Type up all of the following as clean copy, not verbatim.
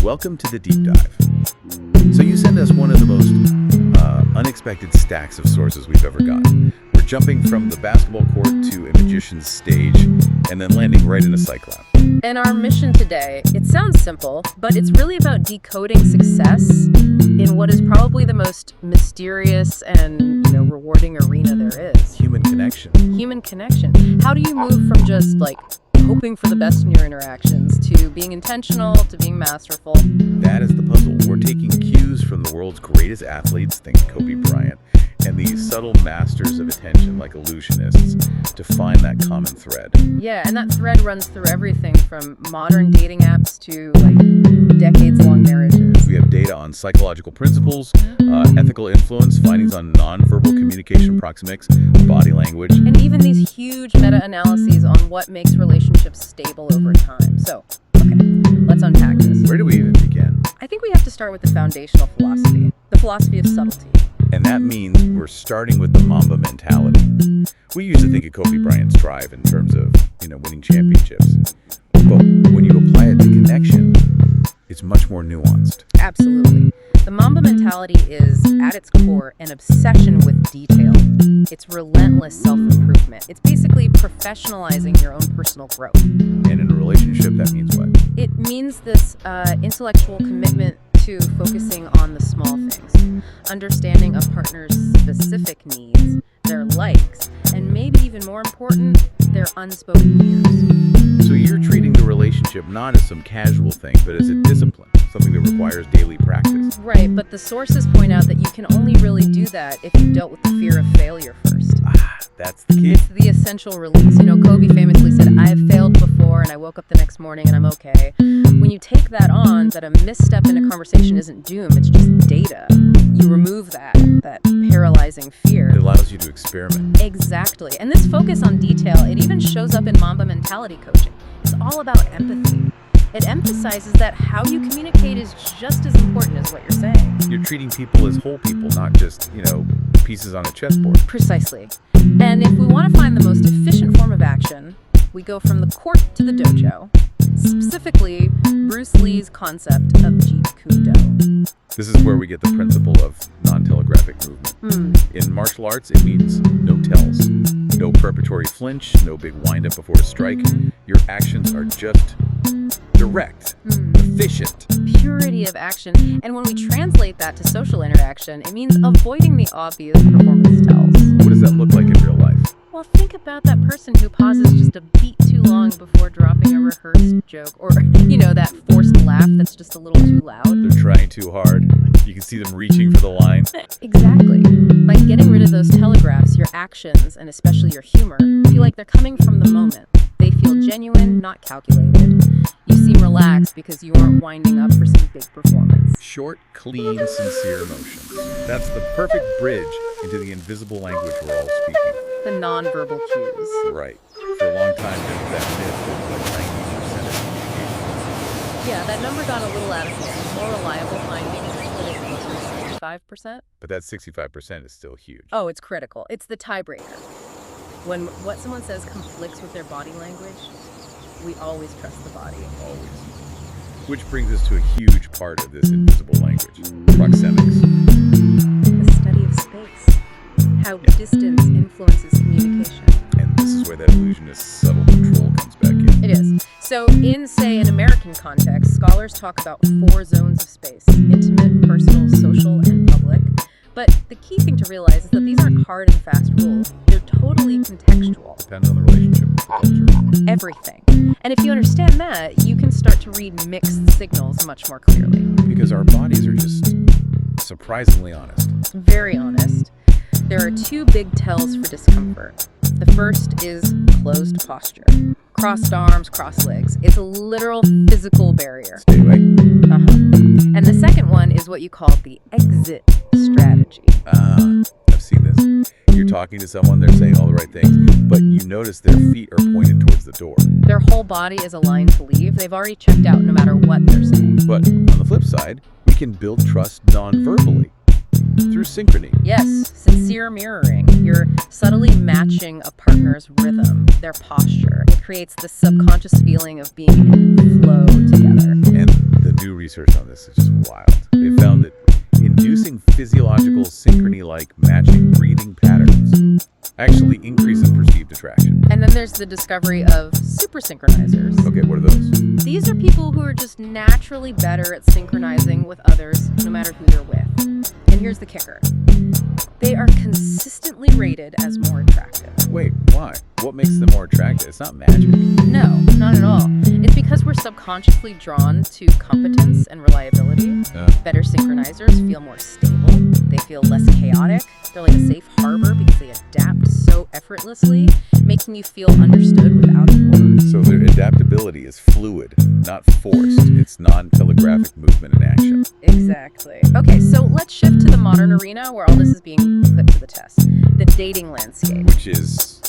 welcome to the deep dive. So you send us one of the most unexpected stacks of sources we've ever gotten. We're jumping from the basketball court to a magician's stage and then landing right in a psych lab. And our mission today, it sounds simple, but it's really about decoding success in what is probably the most mysterious and, rewarding arena there is. Human connection. Human connection. How do you move from just hoping for the best in your interactions to being intentional to being masterful? That is the puzzle. We're taking cues from the world's greatest athletes, think Kobe Bryant, and these subtle masters of attention like illusionists to find that common thread. Yeah, and that thread runs through everything from modern dating apps to decades-long marriages. We have data on psychological principles, ethical influence, findings on nonverbal communication proxemics, body language. And even these huge meta-analyses on what makes relationships stable over time. So, okay, let's unpack this. Where do we even begin? I think we have to start with the foundational philosophy, the philosophy of subtlety. And that means we're starting with the Mamba mentality. We usually think of Kobe Bryant's drive in terms of, winning championships. But when you apply it to connection, it's much more nuanced. Absolutely. The Mamba mentality is, at its core, an obsession with detail. It's relentless self-improvement. It's basically professionalizing your own personal growth. And in a relationship, that means what? It means this intellectual commitment to focusing on the small things, understanding a partner's specific needs, their likes, and maybe even more important, their unspoken fears. So you're treating the relationship not as some casual thing, but as a discipline, something that requires daily practice. Right, but the sources point out that you can only really do that if you've dealt with the fear of failure first. That's the key. It's the essential release. Kobe famously said, I have failed before and I woke up the next morning and I'm okay. When you take that on, that a misstep in a conversation isn't doom, it's just data. You remove that paralyzing fear. It allows you to experiment. Exactly. And this focus on detail, it even shows up in Mamba mentality coaching. It's all about empathy. It emphasizes that how you communicate is just as important as what you're saying. You're treating people as whole people, not just, pieces on a chessboard. Precisely. And if we want to find the most efficient form of action, we go from the court to the dojo. Specifically, Bruce Lee's concept of Jeet Kune Do. This is where we get the principle of non-telegraphic movement. In martial arts, it means no tells. No preparatory flinch, no big wind-up before a strike. Your actions are just direct, efficient. Purity of action. And when we translate that to social interaction, it means avoiding the obvious performance tells. What does that look like in real life? Well, think about that person who pauses just a beat too long before dropping a rehearsed joke, or, that forced laugh that's just a little too loud. They're trying too hard. You can see them reaching for the line. Exactly. By getting rid of those telegraphs, your actions, and especially your humor, feel like they're coming from the moment. They feel genuine, not calculated. You seem relaxed because you aren't winding up for some big performance. Short, clean, sincere emotions. That's the perfect bridge into the invisible language we're all speaking. The nonverbal cues. Right. For a long time, there was that myth of 90% of communication. Yeah, that number got a little out of hand. More reliable findings put it closer to 65%. But that 65% is still huge. Oh, it's critical. It's the tiebreaker. When what someone says conflicts with their body language, we always trust the body. Always. Which brings us to a huge part of this invisible language, proxemics. The study of space. How distance influences communication. And this is where that illusionist subtle control comes back in. It is. So in, say, an American context, scholars talk about 4 zones of space: intimate, personal, social, and public. But the key thing to realize is that these aren't hard and fast rules. They're totally contextual. Depends on the relationship, the culture. Everything. And if you understand that, you can start to read mixed signals much more clearly. Because our bodies are just surprisingly honest. Very honest. There are 2 big tells for discomfort. The first is closed posture. Crossed arms, crossed legs. It's a literal physical barrier. Stay away. And the second one is what you call the exit strategy. I've seen this. You're talking to someone, they're saying all the right things, but you notice their feet are pointed towards the door. Their whole body is aligned to leave. They've already checked out no matter what they're saying. But on the flip side, we can build trust non-verbally. Through synchrony. Yes, sincere mirroring. You're subtly matching a partner's rhythm, their posture. It creates this subconscious feeling of being in flow together. And the new research on this is just wild. They found that inducing physiological synchrony-like matching breathing patterns actually increases perceived attraction. And then there's the discovery of super synchronizers. Okay, what are those? These are people who are just naturally better at synchronizing with others, no matter who they're with. And here's the kicker. They are consistently rated as more attractive. Wait, why? What makes them more attractive? It's not magic. No, not at all. It's because we're subconsciously drawn to competence and reliability. Better synchronizers feel more stable. They feel less chaotic. They're like a safe harbor because they adapt so effortlessly, making you feel understood without a word. So their adaptability is fluid, not forced. It's non-telegraphic movement and action. Exactly. Okay, so let's shift to the modern arena where all this is being put to the test. The dating landscape. Which is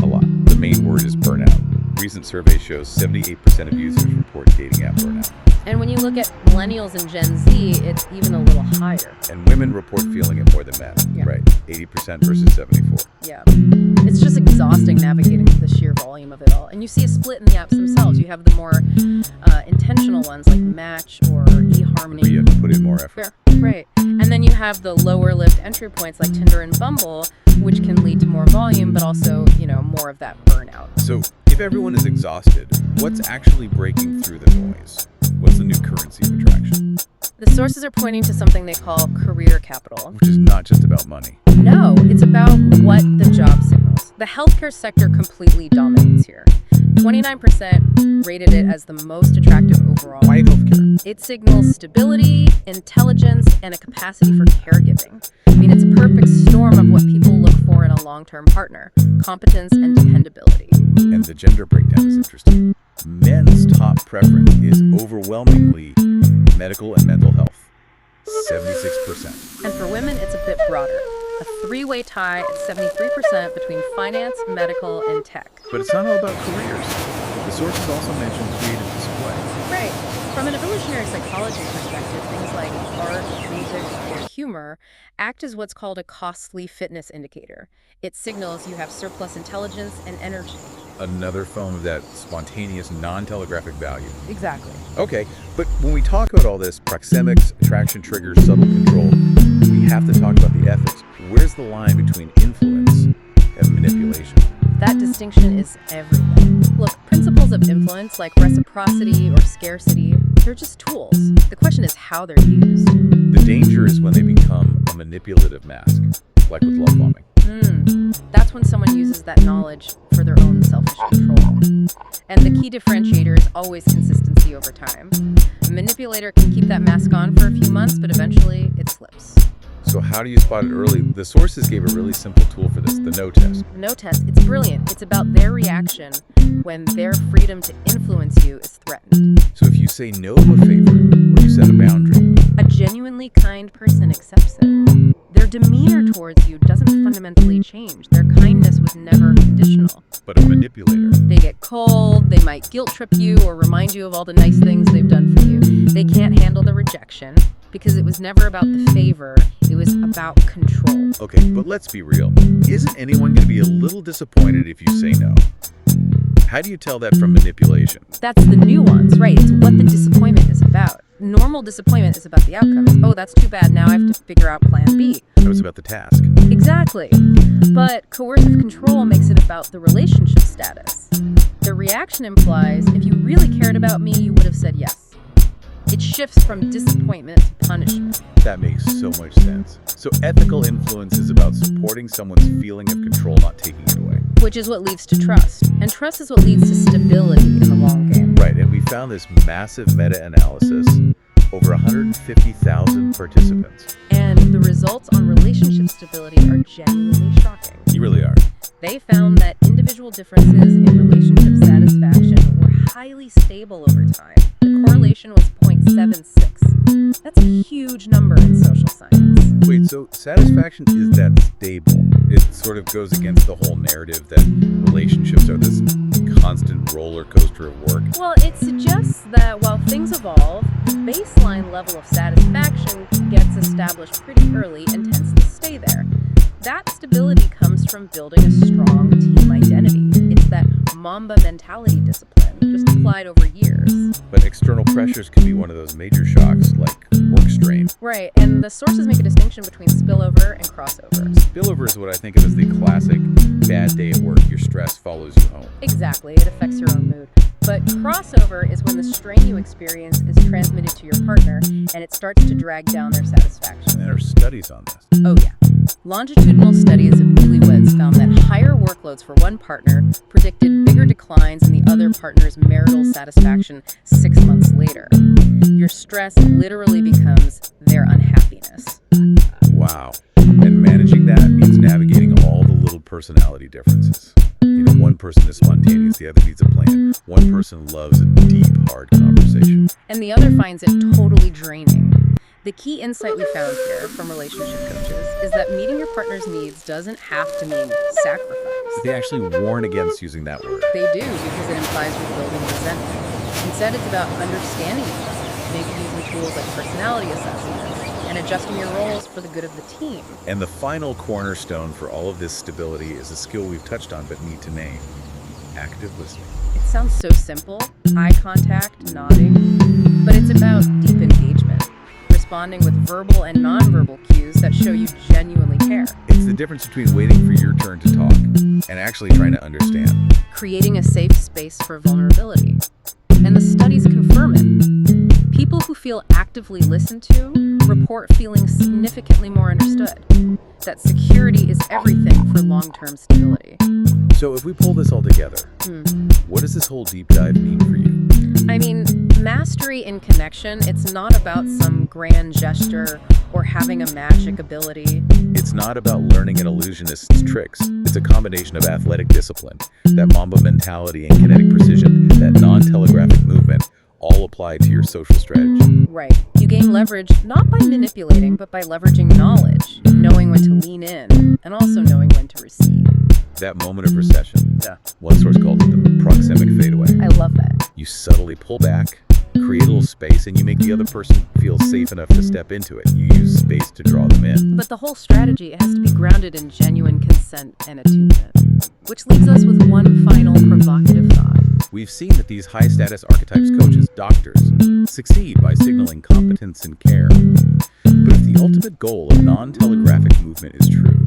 a lot. The main word is burnout. Recent survey shows 78% of users report dating app burnout. And when you look at millennials and Gen Z, it's even a little higher. And women report feeling it more than men. Yeah. Right. 80% versus 74. Yeah. It's just exhausting navigating the sheer volume of it all. And you see a split in the apps themselves. You have the more intentional ones like Match or eHarmony. But you have to put in more effort. Yeah, right. And then you have the lower lift entry points like Tinder and Bumble, which can lead to more volume, but also, more of that burnout. So if everyone is exhausted, what's actually breaking through the noise? What's the new currency of attraction? The sources are pointing to something they call career capital. Which is not just about money. No, it's about what the job signals. The healthcare sector completely dominates here. 29% rated it as the most attractive overall. Why healthcare? It signals stability, intelligence, and a capacity for caregiving. I mean, it's a perfect storm of what people look for in a long-term partner: competence and dependability. And the gender breakdown is interesting. Men's top preference is overwhelmingly medical and mental health, 76%. And for women, it's a bit broader. A three-way tie at 73% between finance, medical, and tech. But it's not all about careers. The sources also mention creative display. Right. From an evolutionary psychology perspective, things like art, music, or humor act as what's called a costly fitness indicator. It signals you have surplus intelligence and energy. Another form of that spontaneous, non-telegraphic value. Exactly. Okay, but when we talk about all this, proxemics, attraction triggers, subtle control, we have to talk about the ethics. Where's the line between influence and manipulation? That distinction is everything. Look, principles of influence like reciprocity or scarcity, they're just tools. The question is how they're used. The danger is when they become a manipulative mask, like with love bombing. That's when someone uses that knowledge for their own selfish control. And the key differentiator is always consistency over time. A manipulator can keep that mask on for a few months, but eventually it slips. So how do you spot it early? The sources gave a really simple tool for this, the no test. The no test, it's brilliant. It's about their reaction when their freedom to influence you is threatened. So if you say no to a favor, or you set a boundary, a genuinely kind person accepts it. Their demeanor towards you doesn't fundamentally change. Their kindness was never conditional. But a manipulator, they get cold, they might guilt trip you or remind you of all the nice things they've done for you. They can't handle the rejection because it was never about the favor, it was about control. Okay, but let's be real. Isn't anyone going to be a little disappointed if you say no? How do you tell that from manipulation? That's the nuance, right? It's what the disappointment is about. Normal disappointment is about the outcome. It's, oh, that's too bad. Now I have to figure out plan B. That was about the task. Exactly. But coercive control makes it about the relationship status. The reaction implies, if you really cared about me, you would have said yes. It shifts from disappointment to punishment. That makes so much sense. So ethical influence is about supporting someone's feeling of control, not taking it away. Which is what leads to trust. And trust is what leads to stability in the long game. Right, and we found this massive meta-analysis, over 150,000 participants. And the results on relationship stability are genuinely shocking. You really are. They found that individual differences in relationship satisfaction were highly stable over time. The correlation was 0.76. That's a huge number in social science. Wait, so satisfaction is that stable? It sort of goes against the whole narrative that relationships are this constant roller coaster of work. Well, it suggests that while things evolve, the baseline level of satisfaction gets established pretty early and tends to stay there. That stability comes from building a strong team identity. It's is that Mamba mentality discipline, just applied over years. But external pressures can be one of those major shocks, like work strain. Right, and the sources make a distinction between spillover and crossover. Spillover is what I think of as the classic bad day at work. Your stress follows you home. Exactly, it affects your own mood. But crossover is when the strain you experience is transmitted to your partner and it starts to drag down their satisfaction. And there are studies on this. Oh yeah. Longitudinal studies of newlyweds found that higher workloads for one partner predicted bigger declines in the other partner's marital satisfaction 6 months later. Your stress literally becomes their unhappiness. Wow. And managing that means navigating all the little personality differences. One person is spontaneous, the other needs a plan. One person loves a deep, hard conversation. And the other finds it totally draining. The key insight we found here from relationship coaches is that meeting your partner's needs doesn't have to mean sacrifice. They actually warn against using that word. They do, because it implies rebuilding resentment. Instead, it's about understanding each other, maybe using tools like personality assessments, and adjusting your roles for the good of the team. And the final cornerstone for all of this stability is a skill we've touched on but need to name: active listening. It sounds so simple, eye contact, nodding, but it's about deep engagement, responding with verbal and nonverbal cues that show you genuinely care. It's the difference between waiting for your turn to talk and actually trying to understand. Creating a safe space for vulnerability. And the studies confirm it. People who feel actively listened to report feeling significantly more understood. That security is everything for long-term stability. So if we pull this all together, what does this whole deep dive mean for you? I mean, mastery in connection, it's not about some grand gesture or having a magic ability. It's not about learning an illusionist's tricks. It's a combination of athletic discipline, that Mamba mentality and kinetic precision, that non-telegraphic movement, all applied to your social strategy. Right. You gain leverage not by manipulating, but by leveraging knowledge, knowing when to lean in, and also knowing when to recede. That moment of recession. Yeah. One source called it the proxemic fadeaway. I love that. You subtly pull back, create a little space, and you make the other person feel safe enough to step into it. You use space to draw them in. But the whole strategy, it has to be grounded in genuine consent and attunement. Which leaves us with one final provocative thought. We've seen that these high-status archetypes coaches, doctors, succeed by signaling competence and care. But if the ultimate goal of non-telegraphic movement is true,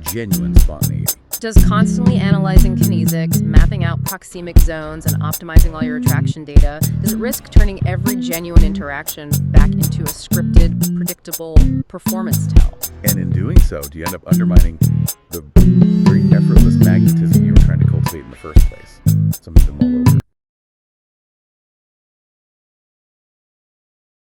genuine spontaneity, does constantly analyzing kinesics, mapping out proxemic zones, and optimizing all your attraction data, does it risk turning every genuine interaction back into a scripted, predictable performance tell? And in doing so, do you end up undermining the very effortless magnetism you were trying to cultivate in the first place? Something to mull over.